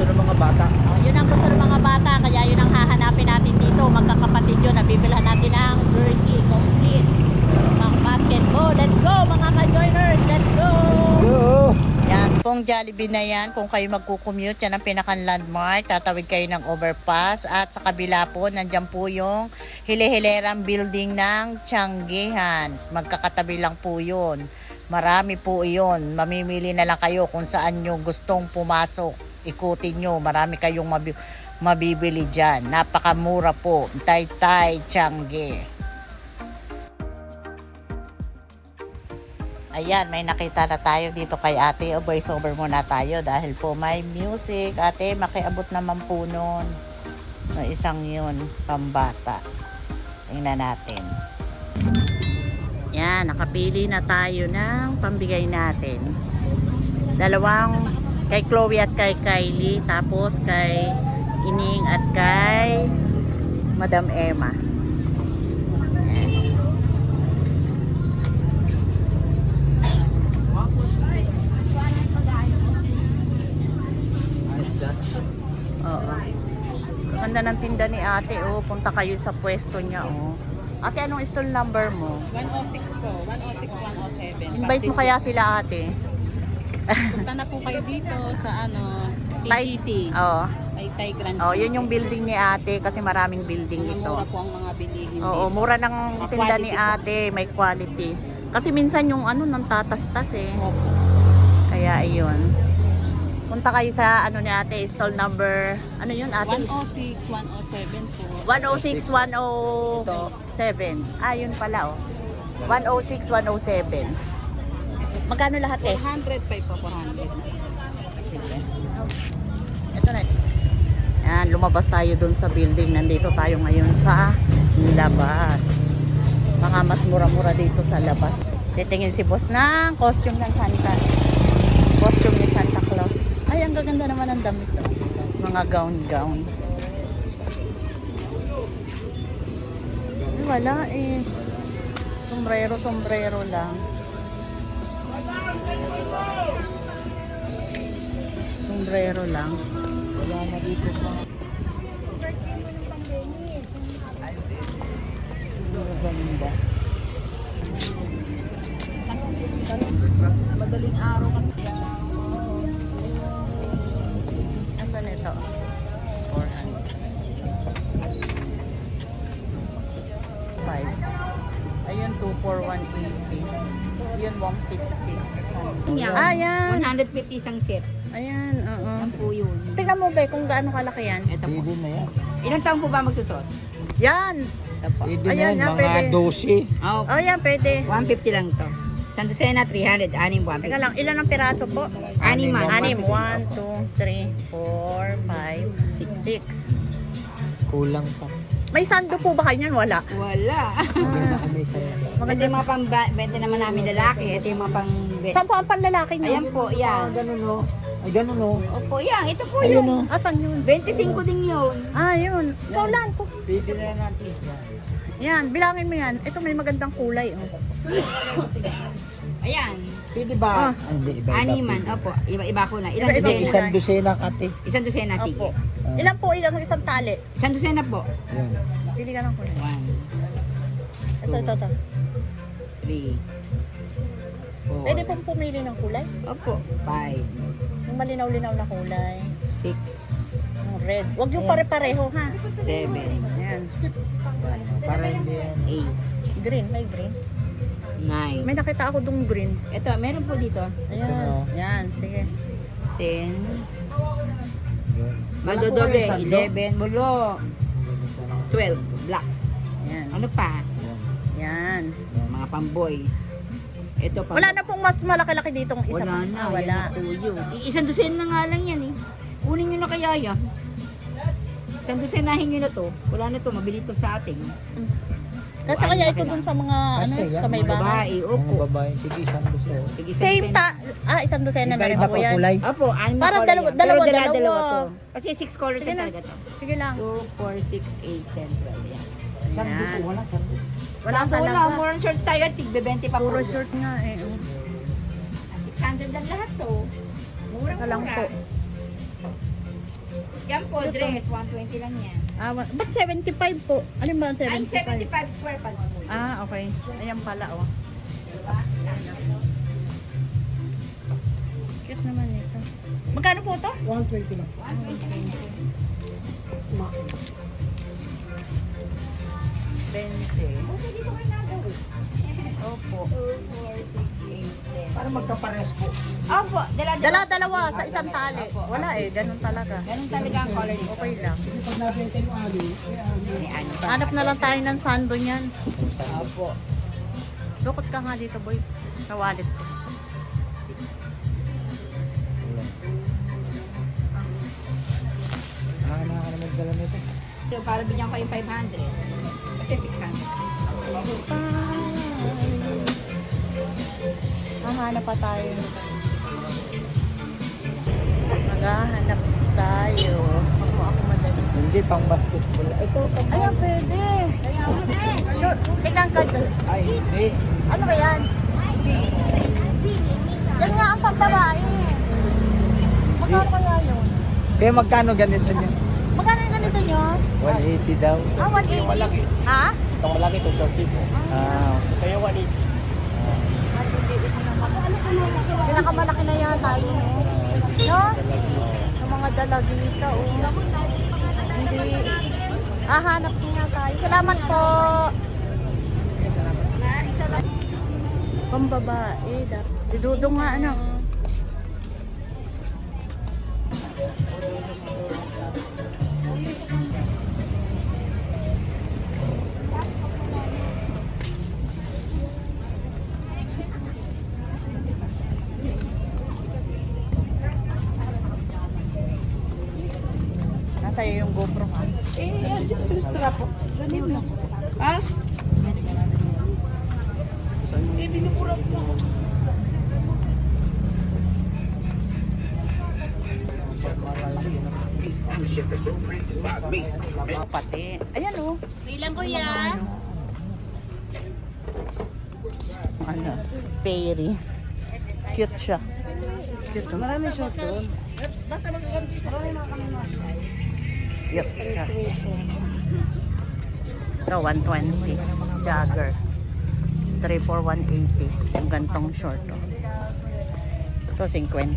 gusto ng mga bata. Oh, yun ang gusto ng mga bata, kaya yun ang hahanapin natin dito. Magkakapatid yun, nabibilhan natin ang jersey complete. Mga basketball, let's go mga ka-joiners, let's go! Yan pong Jollibee na yan, kung kayo magkukommute, yan ang pinaka-landmark, tatawid kayo ng overpass at sa kabila po, nandyan po yung hile-hilerang building ng Tianggihan. Magkakatabi lang po yun. Marami po iyon. Mamimili na lang kayo kung saan nyo gustong pumasok. Ikutin nyo. Marami kayong mabibili dyan. Napakamura po. Taytay Tiangge. Ayan, may nakita na tayo dito kay ate. O voice over muna tayo dahil po may music. Ate, makiabot naman po nun. No, isang yun, pambata. Tingnan natin. Yan, nakapili na tayo ng pambigay natin. Dalawang kay Chloe at kay Kylie, tapos kay Ining at kay Madam Emma. Yan. Oo. Ganda ng tinda ni ate, oh. Punta kayo sa pwesto niya, oh. Ate, anong stall number mo? 106 po. 106, 107. Invite mo kaya sila ate? Punta na po kayo dito sa ano, TGT. Oo. Tay Grand. Oh, yun yung building ni ate kasi maraming building ito. Mura po ang mga bilihin Oo, dito. mura ng tinda ni ate, may quality. Kasi minsan yung ano, nang tatastas eh. Opo. Kaya ayun. Punta kayo sa ano ni ate, stall number, ano yun ate? 106, 107 po. 106, 107. Ah, yun pala oh. 106, 107. Magkano lahat eh? 405 po, 400. Sige. Ito na. Yan, lumabas tayo dun sa building. Nandito tayo ngayon sa labas. Mga mas mura-mura dito sa labas. Titingin si boss ng costume ng Santa. Costume ni Santa Claus. Ay, ang gaganda naman ang damit. Oh. Mga gown-gown. Ay, wala eh. Sombrero lang. Sombrero lang. Wala na dito pa. Ganda. Madaling araw ka. Ang ba nito? 400. Ayun, 2 for 180. Yun, 150. Yan. Ah, yan. 150 isang set. Ayan, oo. Yan po yun. Tingnan mo ba kung gaano kalaki yan? Ito po. Pwede na yan. Ilang taon po ba magsusot? Yan. Ito po. Pwede Ayan, na yan. yan, Mga pwede. 12. Oh, Oh, yan, pwede. 150 lang to. Isang dosena, 300. Anim, Teka 150. lang, ilan ang piraso po? Anim, ma'am. Anim. 1, 2, 3, 4, 5, 6. Kulang pa. May sando po ba kayo yan? Wala. Wala. Hindi na kami sa Ito Maganda yung mga pang-benta naman namin lalaki. Ito yung mga pang... Saan po ang panlalaki niyo? Ayan po, yan. ganun o. Ay, ganun o. Opo, yan. Ito po Ayun yun. o. Asan yun? 25 din yun. Ah, yun. Ikaw lang po. Pwede na natin. Yan, bilangin mo yan. Ito may magandang kulay. Oh. Ayan. Pwede ba? Ah. Ay, hindi, iba-iba. Animan. Opo, iba-iba ko na. Ilang Iba-iba dosena? Isang dosena kate. Isang dosena, sige. Opo. Ilan po ilang isang tali? Isang dosena po. Yan. Pili ka ng kulay. 1, Ito. 3, 4. Pwede pong pumili ng kulay. Opo. 5, Yung malinaw-linaw na kulay. 6, Yung red. Huwag yung pare-pareho ha. 7, Yan. Para hindi yan. 8, Green. May green. 9. May nakita ako dong green. Ito, meron po dito. Ayan. Ito. Yan. Sige. 10. Yun. Madodoble. Walang 11. Bulo. 12. Black. Yan. Ano pa? Yan. Mga pang-boys. Ito pang... Wala na pong mas malaki-laki ditong isa. Wala pa. na. Ah, wala. Yan na po yun. Isang dosen na nga lang yan eh. Kunin nyo na kaya yan. Isang dosenahin nyo na to. Wala na to. Mabili to sa atin. Kasi kaya ito dun sa mga Kasi yan, sa may Mga bahay. babae. Mga Opo. babae. Sige, isang gusto. Sige, isang Same dosena. isang dosena na rin Iba-iba po pa yan. kulay. Opo, anim na Parang color dalawa- yan. dalawa- Pero dalawa. dalawa to. Kasi 6 colors Sige na na. talaga to. Sige lang. 2, 4, 6, 8, 10, 12. Yan. Isang Yan. gusto. Wala. Isang gusto. Wala Sando talaga. Wala, more shorts tayo at tig-20 pa Puro po. short nga eh. 600 lang lahat to. Murang Teka lang po. Yan po, dress. 120 lang yan. Ah, ba't 75 po? Ano ba ang Ay, 75? 75 square pants po. Ah, okay. Ayan pala, oh. Diba? Cute naman ito. Magkano po to? 120 lang. 120 lang yan. Smart. 20. Okay, dito kayo na po. Opo. 2, 4, 6, 8, 10. Para magkapares po. Opo, dala-dala. Dala-dalawa sa isang tali. Wala eh, ganun talaga. Ganun talaga ang color nito. Okay lang. Kasi pag nabenta yung ali, May ano pa. Hanap na lang tayo ng sando niyan. Opo. Dukot ka nga dito, boy. Sa wallet ko. Nakakana ka na magdala nito. So, para bigyan ko yung 500. Kasi 600. Hahanap pa tayo. Maghahanap tayo. Ako madali. Hindi, pang basketball. Ito, Ayan, pwede. Sure. Tingnan ka doon. Ay, hindi. Ano ba yan? Yan nga ang pambabae. Magkano kaya yun? Kaya magkano ganito niya? Magkano yung ganito nyo? 180 daw. Ah, 180. Ha? Itong malaki, 230 po. Ah, kaya 180. Pinakamalaki na yata yun, no? No? Sa mga dalagita, oh. Hindi. Hanap nga tayo. Salamat po. Pambabae. Si Dudong nga, ano? Nasa iyo yung GoPro, ha? Just strap po. Ganun lang. Ha? Binupura po. Pati. Ayan, oh. Ilan ko yan? Ano? Perry. Cute siya. Cute, oh. Maraming shot doon. Basta magkaganti. Marami mga kami mga. Cute siya. Ito, 120. Jogger. 3 for 180. Yung gantong short, oh. Ito, 50.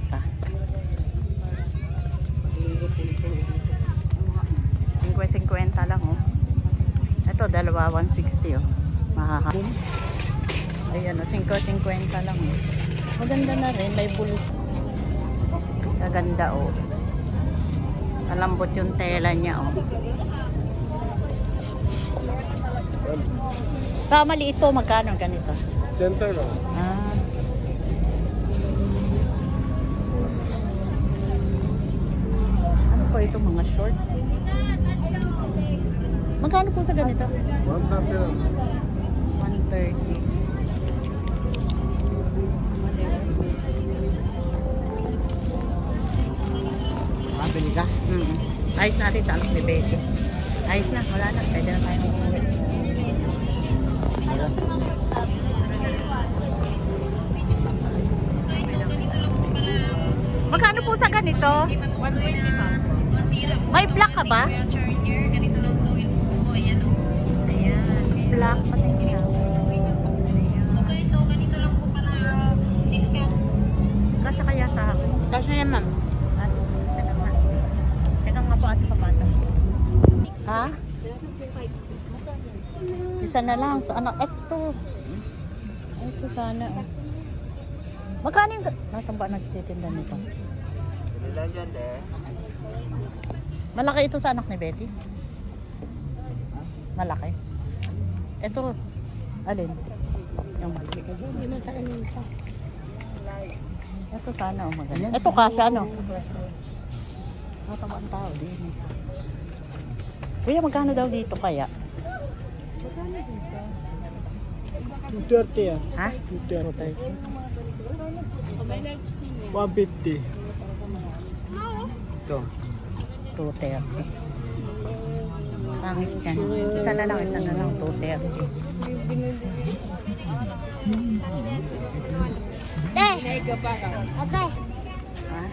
50 lang, oh. Ito, dalawa, 160, oh. Mahahap. Ayan, oh, 50 lang, oh. Maganda na rin, may bulls. Kaganda, oh. Malambot yung tela niya, oh. Sa maliit po, magkano ganito? Center lang. Ah. Ano po ito, mga short? Magkano po sa ganito? 130 lang. 130. Mabili ka? Ayos natin sa anak ni Betty. Ayos na, wala na. Pwede na tayo umuwi. Magkano po sa ganito? 120 pa. May black ka ba? Black pati niya. Kasya kaya sa akin? Kasi yan, ma'am. Ano? Teka nga po ate papata. Ha? Isa na lang sa anak. Ito. Ito sana. Oh. Magkano yung... Nasaan ba nagtitinda nito? Ilan dyan, Malaki ito sa anak ni Betty? Malaki? Ito. Alin? Yung malaki. Hindi mo sa kanil pa. Ito sana, oh, maganda. Ito kasya, ano? Nataba ang tao din. Kuya, magkano daw dito kaya? 230 yan. Ha? 230. 150. Ito. 230. Pangit yan. Isa na lang, 230. Mega pa ka. Asa? Ha?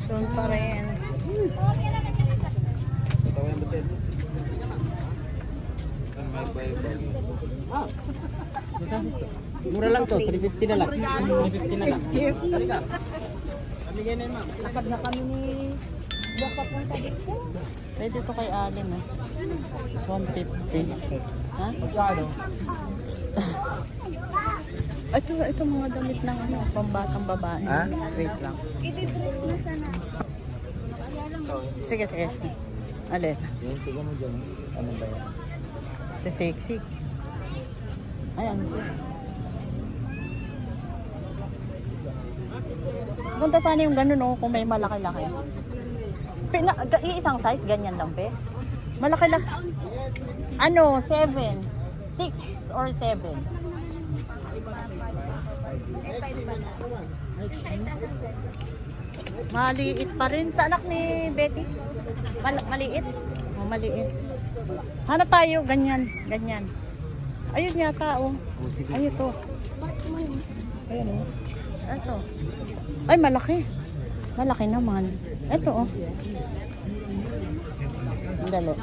Doon pa rin. Mura lang to, 350 na lang. 350 na lang. Lakad na kami ni Buwak papunta dito. Pwede to kay Alin, eh. 150. Ha? Ito mga damit ng ano, pambatang babae. Ha? Wait lang. Isi-dress na sana. Sige. Alin? Yan, tignan mo dyan. Ano ba yan? Si sexy. Ayan. Ganda sana yung ganun, oh, kung may malaki-laki. Iisang size, ganyan lang, pe. Malaki-laki. Ano, 7. 6 or 7. Maliit pa rin. Sa anak ni Betty? Maliit? Oh, maliit. Hanap tayo, ganyan. Ayun yata, oh. Ayun to. Ayun, oh. Ito. Ay, malaki. Malaki naman. Ito, oh. Dali.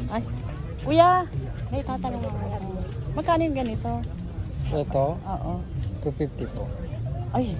Ay. Kuya, may tatanong ako. Magkano yung ganito? Ito, Oo. 250 po. Ay.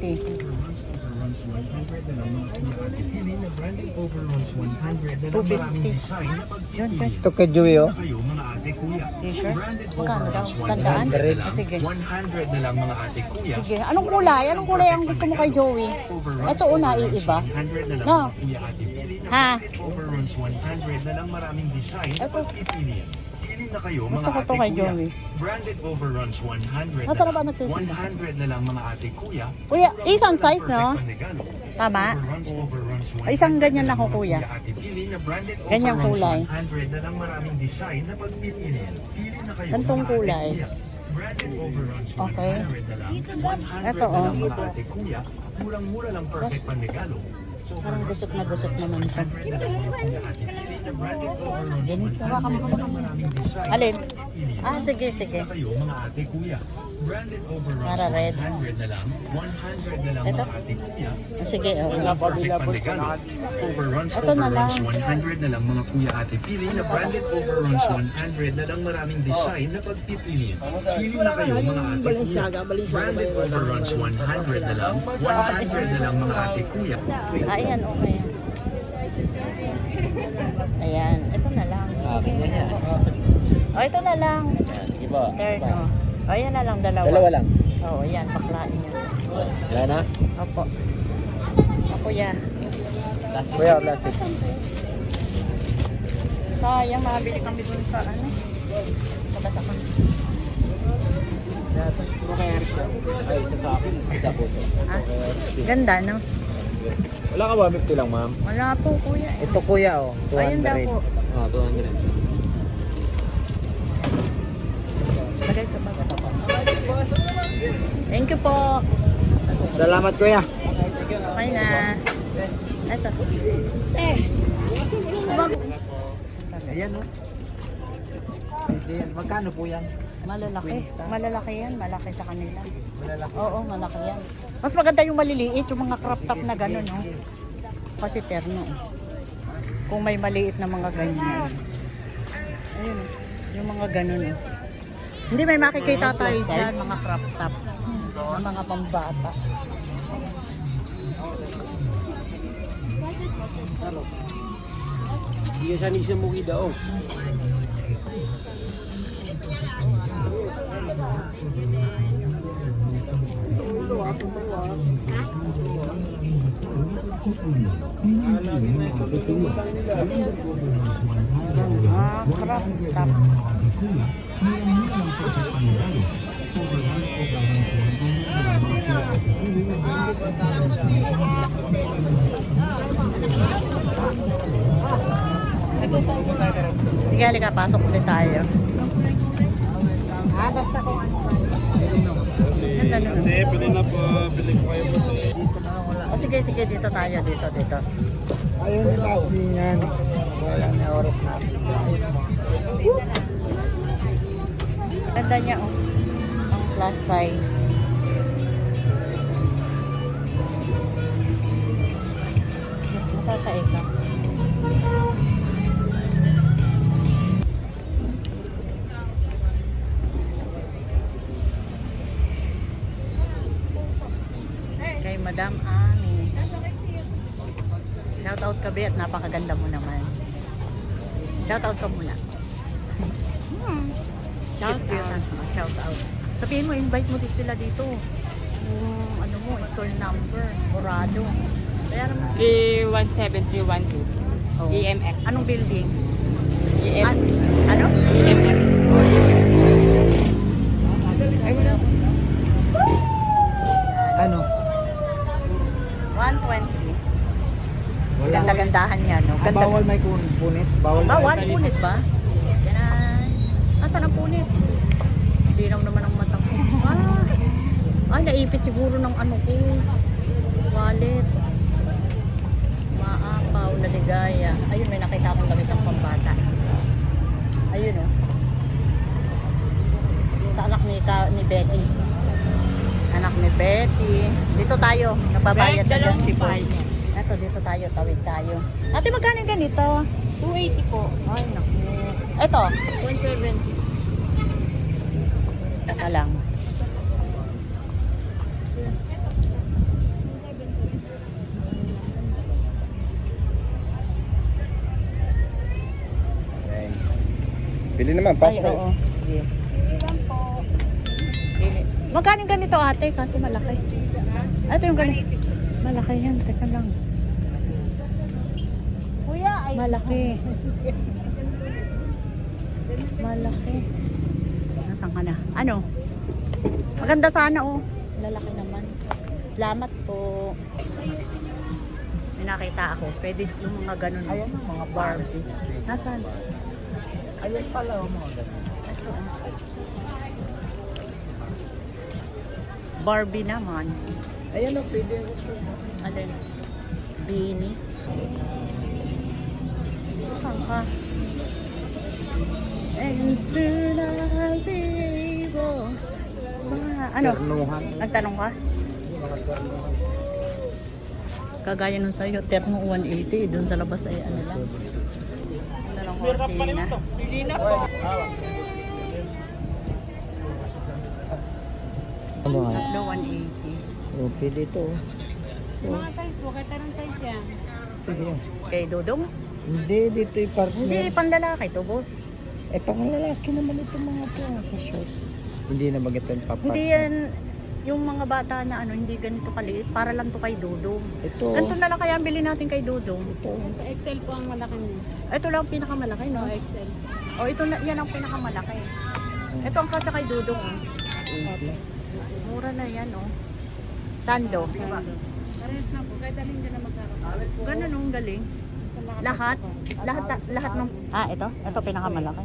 Overruns 100 na lang mga kuya at pipili na branded overruns 100 na lang maraming design na Yun, pagpipili. guys. Ito kay Joey, oh. Na kayo mga ate kuya. T-shirt? Branded Magkano daw? overruns 100 Sandaan? na lang. Sige. 100 na lang mga ate kuya. Sige. Anong kulay? Anong kulay ang gusto mo kay Joey? Overruns, Ito una, overruns iiba. 100 na lang No. mga kuya at pipili na Ha? branded overruns 100 na lang maraming design na Ito. pagpipili. Pili na kayo Gusto mga ko ate to kay kuya. Joey. Branded overruns 100 na Masarap ba lang. nagtitinda? 100 na lang mga ate kuya. Kuya, isang size, Perfect no? panregalo. Tama? Overruns Ay, isang ganyan na ako, lang, kuya. mga Ate Pili na branded Ganyang overruns kulay. 100 na lang maraming design na pagpipili. Pili na kayo. Gantong mga ate kulay. kuya. Branded overruns 100 Okay. na lang. 100 Ito, na lang oh. mga ate kuya. Murang-mura lang perfect panregalo. Parang gusot na gusot naman ito. 100 na lang mga kuya. Ate Pili na branded overruns 100 na lang maraming design Alin? na pagpipili. Ah, sige. Na kayo mga ate kuya. Branded overruns Para red. 100 na lang. 100 na lang Ito? mga ate kuya. Ah, sige, oh. Perfect panregalo. Overruns, Ito na lang. 100 na lang mga kuya ate pili na branded overruns 100 na lang maraming design na pagpipili. Pili na kayo mga ate kuya. Branded overruns 100 na lang. 100 na lang mga ate kuya. Ayan, okay. Ayan, ito na lang. Oh, ito na lang. Sige po. Third, oh. Oh, ayan na lang, dalawa. Dalawa lang. Oo, ayan, baklain yan. Wala na? Opo. Ako yan. Kuya, plastic. Sayang, mabili kami dun sa ano. Pagkatakan. Ito kay Eric yan. Ay, ito sa akin. Isa po ito. Ah, ganda, no? Wala ka ba 50 lang, ma'am? Wala po, kuya. Ito kuya, oh. 200. Ayun daw po. Oh, 200. Lagay sa bag. Thank you po. Salamat, kuya. Okay na. Ito. Wag. Ayan, oh. Magkano po yan? Malalaki. Malalaki yan. Malaki sa kanila. Malalaki. Oo, malaki yan. Mas maganda yung maliliit, yung mga crop top na gano'n, no? Kasi terno. Kung may maliit na mga ganyan. Ayun, yung mga gano'n, no? Hindi, may makikita tayo dyan, mga crop top. Na mga pambata. Iya sa nisa mo daw. Ah, crop top. Sige, halika, pasok ulit tayo. Ah, basta kung ano. Ganda nun. Hindi, pili na po. Pili ko kayo po sa O sige, sige, sige. Dito tayo. Dito. Ayun yung last din yan. Sayang na oras natin. Ganda niya, oh. Ang plus size. Matatay ka. Kay Madam Ami. Shout out ka, Be, at napakaganda mo naman. Shout out ka muna. Shout out. Shout out. Sabihin mo, invite mo din sila dito. Yung ano mo, store number, Orado. Kaya naman. 317312. Oh. EMF. Anong building? EMF. Ano? EMF. Ay, wala. Ano? 120. Wala. Ganda-gandahan yan, no? Ganda. Bawal may punit? Bawal Bawal, punit ba? Yan. Asan ang punit? Hindi naman ang mata ko. Ay, naipit siguro ng ano ko. Wallet. Maapaw, naligaya. Ayun, may nakita akong gamit ng pambata. Ayun, oh. Sa anak ni Betty. Anak ni Betty. Dito tayo. Nagbabayad na dyan si Boy. Eto, dito tayo. Tawid tayo. Ate, magkano yung ganito? 280 po. Ay, naku. Eto. 170. Taka lang. Bili naman, Ay, passport. oo. Sige. Pili. Magkano yung ganito, ate? Kaso malaki. Ito yung ganito. Malaki yan. Teka lang. Kuya, ay Malaki. Malaki. Nasaan ka na? Ano? Maganda sana, oh. Lalaki naman. Salamat po. May nakita ako. Pwede yung mga ganun. Ayan ang mga Barbie. Nasaan? Ayan pala ang mga ganun. Ito, oh. Barbie naman. Ayan o, pwede yung Alin? Beanie. Saan ka? And soon I'll be able. Ano? Ternuhan. Nagtanong ka? Yung mga ternuhan. Kagaya nung sa'yo, terno 180. Doon sa labas ay ano lang. Ano lang cortina. Pili na po. Ano nga? Tatlo 180. Oh, pwede ito. mga size po. Kahit anong size yan. Sige. Kay Dudong? Hindi, dito yung partner. Hindi, panlalaki to, boss. Eh, pang lalaki naman ito mga to sa short. Hindi na maganda yung papat. Hindi yan, yung mga bata na ano, hindi ganito kaliit. Para lang to kay Dudong. Ito. Ganito na lang kaya ang bili natin kay Dudong. XL po ang malaki niya. Ito lang ang pinakamalaki, no? XL. O, ito na, yan ang pinakamalaki. Ito ang kasya kay Dudong, oh. Mura na yan, oh. Sando. Parehas na po. Kahit alin dyan na magkakaroon. Ganun, oh, ang galing. Lahat? Lahat ng... Ah, ito? Ito pinakamalaki.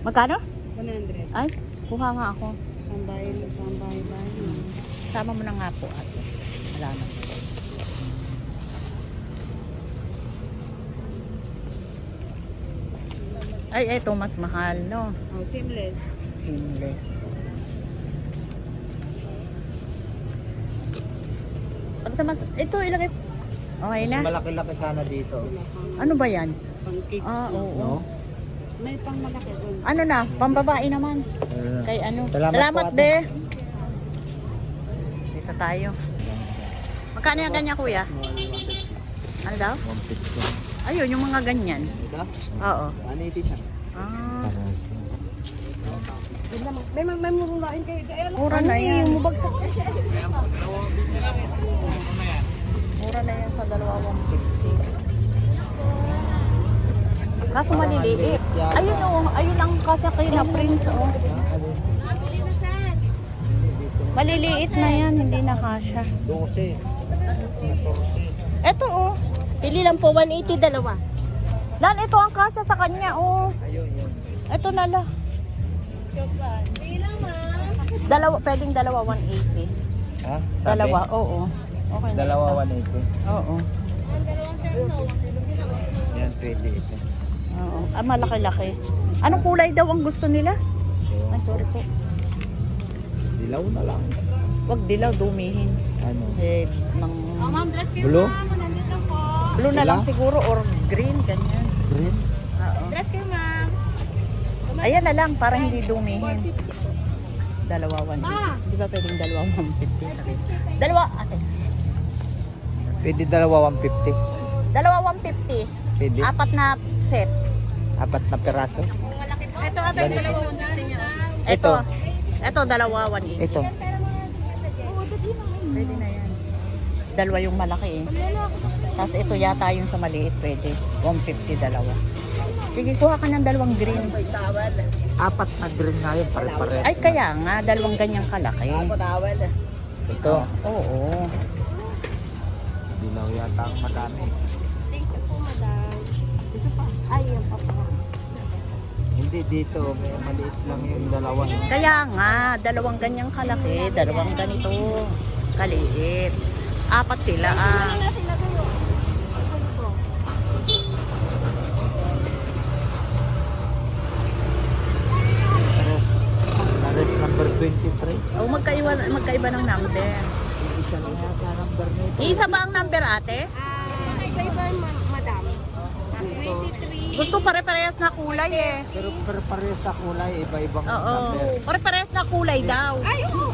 Magkano? 100. Ay, kuha nga ako. Pambahay. Sama mo na nga po, ate. Wala na. Ay, eto mas mahal, no? Oh, seamless. Seamless. Pag sa mas... Ito, ilagay... Okay Mas na? malaki-laki sana dito. Ano ba yan? Pang kids. Ah, oo. No? May pang malaki doon. Ano na? Pambabae naman. Kay ano? Salamat po, ate. be. Dito tayo. Magkano yung ganyan, kuya? Ano daw? 150. Ayun, yung mga ganyan. Diba? Oo. 180 siya. Ah, May murulain kayo. mura na yan. Yung mabagsak na siya. Mura na yan sa 250. Kaso maliliit. Ayun oh, ayun ang kasya kayo na Prince oh. Maliliit na yan, hindi na kasya. 12. Eto oh. Pili lang po, 180 dalawa. Lan, ito ang kasya sa kanya oh. Ayun, yun. Ito na la. Pili lang ma. Pwedeng dalawa 180. Ha? Dalawa, oo. Okay na. Dalawa ito. 180. Oo. Yan, pwede ito. Oo. Ah, malaki-laki. Anong kulay daw ang gusto nila? Ay, sorry po. Dilaw na lang. Wag dilaw, dumihin. Ano? Eh, ng... Blue? Blue na lang Dilaw? siguro or green, ganyan. Green? Oo. Dress kayo, ma'am. Ayan na lang, para hindi dumihin. Dalawa 150. Di ba pwedeng dalawa 150? Sabi. Dalawa, ate. Pwede dalawa 150. Dalawa 150. Pwede. Apat na set. 4 na peraso. Ito, ate, dalawa 150 niya. Ito. Ito, dalawa 180. Ito. Pwede na yan. Dalawa yung malaki eh. Tapos ito yata yung sa maliit pwede. 150 dalawa. Sige, kuha ka ng dalawang green. 4 na green nga yun, pare-pares. Ay, kaya nga, dalawang ganyang kalaki. Ito. Oo. Dilaw yata ang madami. Hindi dito, may maliit lang yung dalawa. Kaya nga, dalawang ganyang kalaki, dalawang ganito kaliit. Apat sila ah. Pares number 23. O magkaiba ng number. Isa na yata number nito. Isa ba ang number ate? Iba-iba, madam. 23. Gusto pare-parehas na kulay eh. Pero pare-pares sa kulay, iba-ibang Oo. number. Pare-parehas na kulay daw. Ay, oo.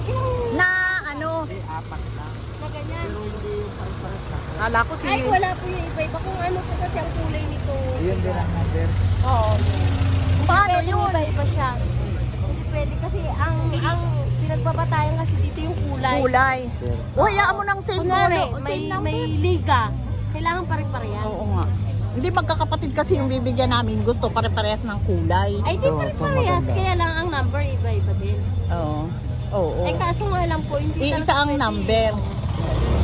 Na ano, Hindi, 4 na. Na ganyan. Pero hindi yung pare-pares na. kala ko si... Ay, wala po yung iba-iba. Kung ano po kasi ang kulay nito. Yun din ang number. Oo. Paano Pwede yun? iba-iba siya. Hindi pwede kasi ang pinagbabatayan kasi dito yung kulay. Kulay. Sir. O, hayaan mo ng same Kunwari, kulay. may, Same may liga. Kailangan pare-parehas. Oo nga. Hindi magkakapatid kasi yung bibigyan namin. Gusto pare-parehas ng kulay. Ay, di Ito, pare-parehas. ito maganda. Kaya lang ang number iba-iba din. Oo. Oo. Eh, kaso nga lang po, hindi Iisa ang pwede. number.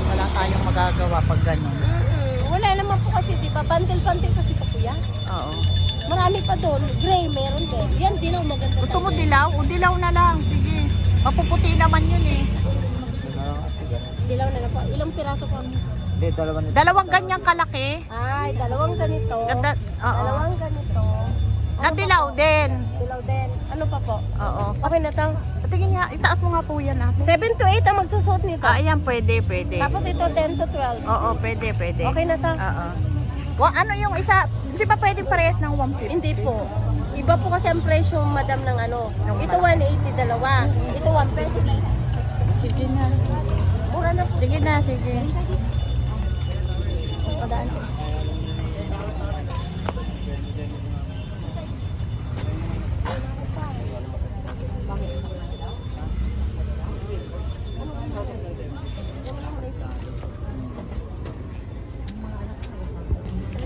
Wala tayong magagawa pag gano'n. Wala naman po kasi, di ba? Bantil-bantil kasi pa po yan. Oo. Marami pa doon. Gray, meron din. Yan, dilaw, maganda. Gusto mo sa akin. dilaw? O dilaw na lang. Sige. Mapuputi naman yun eh. Yun na lang kasi ganun. Dilaw na lang po. Ilang piraso po? Hindi, dalawa na. Dalawang ganyang kalaki. Ay, dalawang ganito. Ganda. Oo. Dalawang ganito. Na dilaw din. Dilaw din. Ano pa po? Oo. Okay na to. Tingin nga, itaas mo nga po yan ah. 7 to 8 ang magsusuot nito. Ah, ayan, pwede, pwede. Tapos ito 10 to 12. Oo, pwede, pwede. Okay na to. Oo. Ano yung isa, di ba pwede parehas ng 150? Hindi po. Iba po kasi ang presyo, madam, ng ano. Ng Ito 180 dalawa. Ito 150. Sige na. Mura na po. Sige na, sige. Padaan.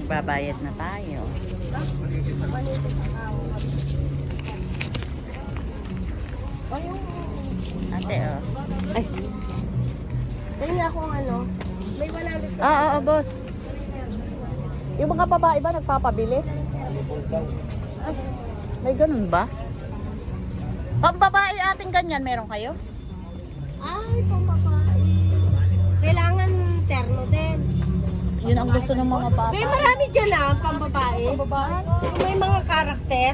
Babayad na tayo. Ate, oh. Ay. Tingnan ako ang ano. May 100 Oo, boss. Yung mga babae ba nagpapabili? Ay, may ganun ba? Pambabae ating ganyan, meron kayo? Ay, pambabae. Kailangan terno din. Yun ang gusto ng mga bata. May marami dyan pambabae. May mga karakter.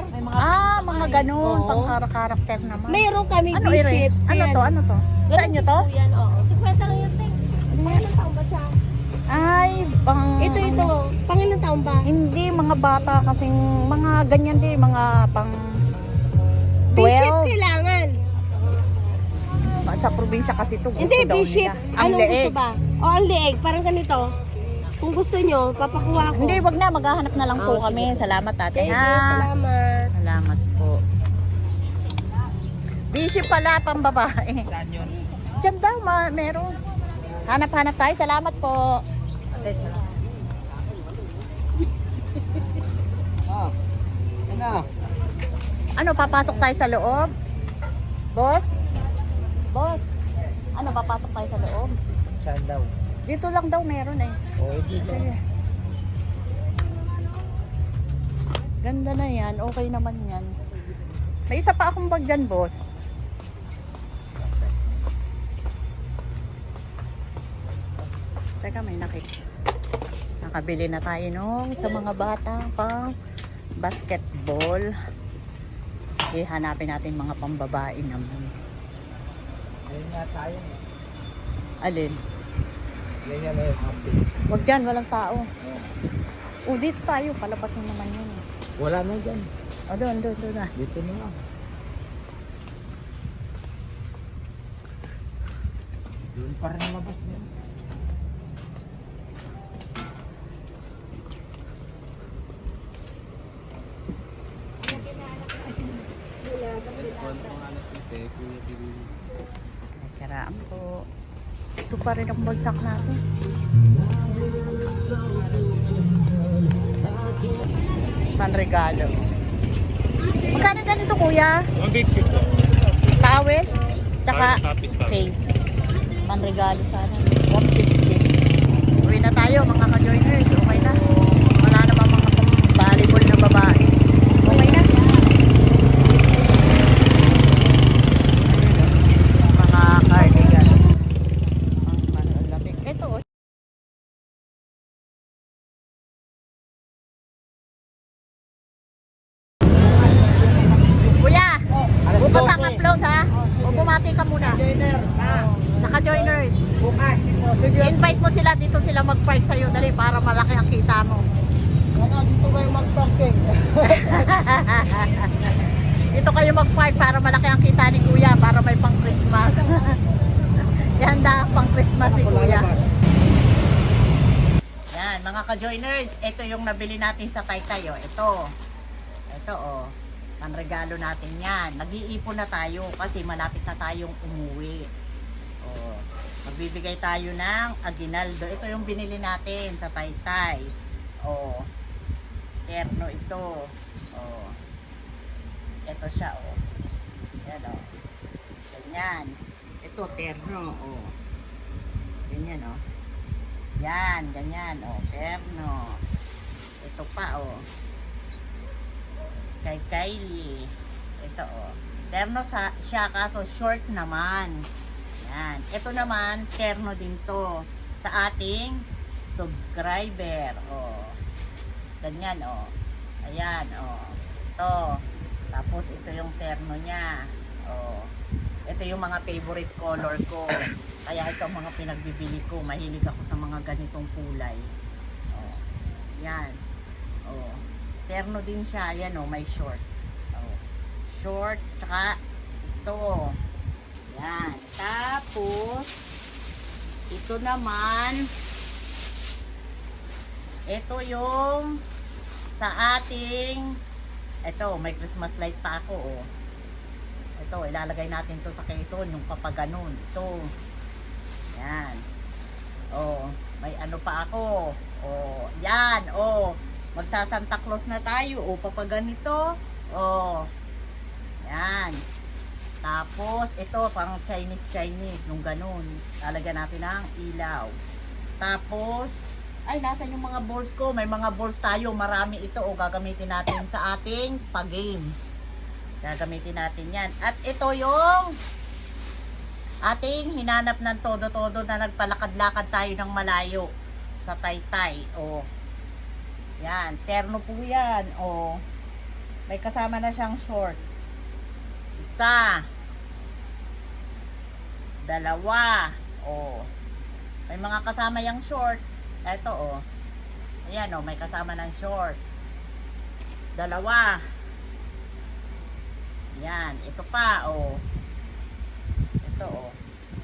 Mga ganun, Oo. pang karakter naman. Mayroon kami Ano B-shape. ire? Ano to? Ano to? Sa inyo to? Yan, oo. 50 lang yun, Ting. Pangilang taon ba siya? Ay, pang... Ito. Pangilang taon ba? Hindi, mga bata kasing, mga ganyan din, mga pang... B-shape 12. kailangan. Sa probinsya kasi to gusto Hindi, daw B-shape. nila. Ang Anong gusto leeg. ba? O, ang leeg. Parang ganito. Kung gusto nyo, papakuha ko. Hindi, wag na, maghahanap na lang po Oh, kami. Salamat ate Sige, ha. salamat. Salamat po. Busy pala pang babae. Saan yun? Diyan daw, meron. Hanap-hanap tayo. Salamat po. Ano? Ano, papasok tayo sa loob? Boss? Boss? Ano, papasok tayo sa loob? Saan daw? Dito lang daw meron eh. O, dito. Sige. Ganda na yan. Okay naman yan. May isa pa akong bag dyan, boss. Teka, may nakabili na tayo nung sa mga bata pang basketball. Hanapin natin mga pambabae naman. Ayun nga tayo. Alin? Ganyan na yung happy. Huwag dyan, walang tao. Oh, dito tayo. Palabas na naman yun. Wala na dyan. O, doon na. Dito na lang. Doon pa rin labas na. Karaan po. Ito pa rin ang bagsak natin. Panregalo. Magkano ganito kuya? 150. Towel? Tsaka Tapis. face. Panregalo sana. 150. Uwi na tayo mga ka-joiners. Okay na. Wala naman mga pang-volleyball na babae. Okay na. Mga cardigan. Ang lamig. Ito oh. Kuya, bukas ang upload ha. O bumati ka muna. Joiners, ha? Saka joiners. Bukas. Invite mo sila dito sila mag-park sa'yo. Dali para malaki ang kita mo. Baka dito kayo mag-parking. Dito kayo mag-park para malaki ang kita ni Kuya. Para may pang Christmas. Ihanda ang pang Christmas ni Kuya. Yan mga ka-joiners. Ito yung nabili natin sa Taytay. Oh. Ito oh. Panregalo natin yan. Nag-iipon na tayo kasi malapit na tayong umuwi. Oh, magbibigay tayo ng aguinaldo. Ito yung binili natin sa Taytay. Oh, terno ito. Oh, ito siya. Oh, yan oh. Ganyan. Ito terno. Oh, ganyan oh. Yan, ganyan oh. Terno. Ito pa oh. Kay Kylie. Ito oh. Terno siya kaso short naman. Yan. Ito naman terno din to sa ating subscriber. Oh. Ganyan oh. Ayan oh. Ito. Tapos ito yung terno niya. Oh. Ito yung mga favorite color ko. Kaya ito ang mga pinagbibili ko. Mahilig ako sa mga ganitong kulay. Oh. Yan. Oh. Terno din siya. Ayan o, may short. Oh. Short, tsaka ito. Yan. Tapos, ito naman, ito yung sa ating, ito, may Christmas light pa ako. Oh. Ito, ilalagay natin to sa Quezon, yung papaganon. Ito. Yan. Oh, may ano pa ako. Oh, yan. Oh. Magsa Santa Claus na tayo. O, papaganito. O, yan. Tapos, ito, pang Chinese, yung ganun. Lalagyan natin ng ilaw. Tapos, ay, nasan yung mga balls ko? May mga balls tayo. Marami ito. O, gagamitin natin sa ating pag-games. Gagamitin natin yan. At ito yung ating hinanap ng todo-todo na nagpalakad-lakad tayo ng malayo sa Taytay. O, yan, terno po yan. O, may kasama na siyang short. Isa. Dalawa. O, may mga kasama yung short. Ito o. Ayan o, may kasama ng short. Dalawa. Yan, ito pa o. Ito o.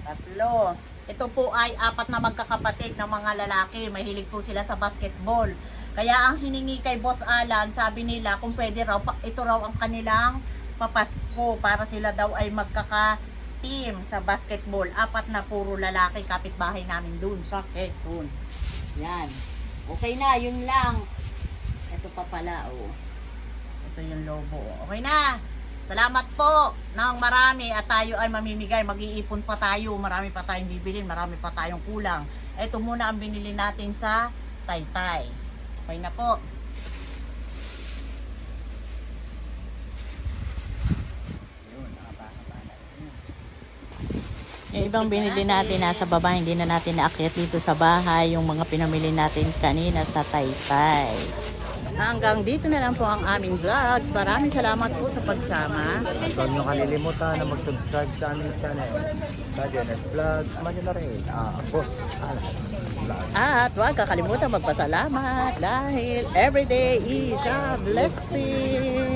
Tatlo. Ito po ay 4 na magkakapatid ng mga lalaki. Mahilig po sila sa basketball. Kaya ang hiningi kay Boss Alan, sabi nila kung pwede raw, ito raw ang kanilang papasko para sila daw ay magkaka-team sa basketball. 4 na puro lalaki, kapitbahay namin dun sa Quezon. Yan. Okay na, yun lang. Ito pa pala, oh. Ito yung logo. Okay na. Salamat po ng marami at tayo ay mamimigay. Mag-iipon pa tayo. Marami pa tayong bibilin. Marami pa tayong kulang. Ito muna ang binili natin sa Taytay. Okay na po. Yung ibang binili natin nasa baba, hindi na natin naakyat dito sa bahay. Yung mga pinamili natin kanina sa Taytay. Hanggang dito na lang po ang aming vlogs. Maraming salamat po sa pagsama. Huwag niyo kalilimutan na mag-subscribe sa aming channel. Kajenes Vlog, Manila rin. Boss Alan Vlog. At huwag kakalimutan magpasalamat dahil everyday is a blessing.